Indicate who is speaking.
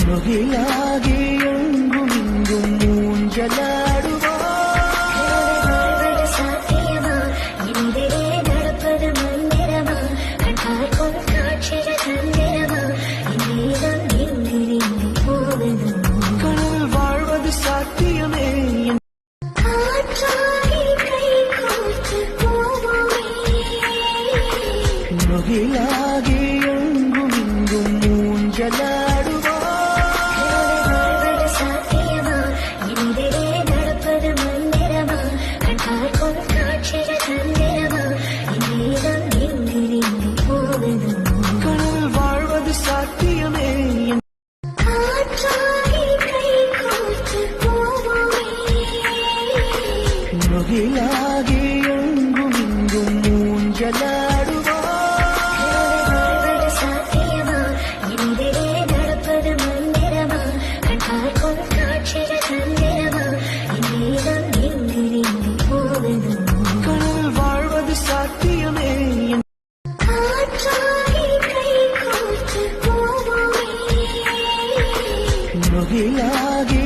Speaker 1: முகிலாகி எங்கும் இங்கும் ஊஞ்சலாடுவா
Speaker 2: சாத்தியமா இந்திரே நடப்பது மந்திரமா கண்டார்க்கும் காட்சிகள் தந்திரமா இந்நேரம் எங்கிருந்து போவது
Speaker 1: கனவில் வாழ்வது சாத்தியமே முகிலாகி எங்கும் இங்கும் ஊஞ்சலாடுவா
Speaker 2: சாத்தியமா இந்திரே நடப்பது மந்திரமா கண்டார்க்கும் காட்சிகள் தந்திரமா இந்நேரம் எங்கிருந்து போவது
Speaker 1: கனவில் வாழ்வது சாத்தியமே முகிலாகி எங்கும் இங்கும் ஊஞ்சலாடுவா
Speaker 2: சாத்தியமா இந்திரே நடப்பது மந்திரமா கண்டார்க்கும் காட்சிகள் தந்திரமா இந்நேரம் எங்கிருந்து போவது
Speaker 1: கனவில் வாழ்வது சாத்தியமே முகிலாகி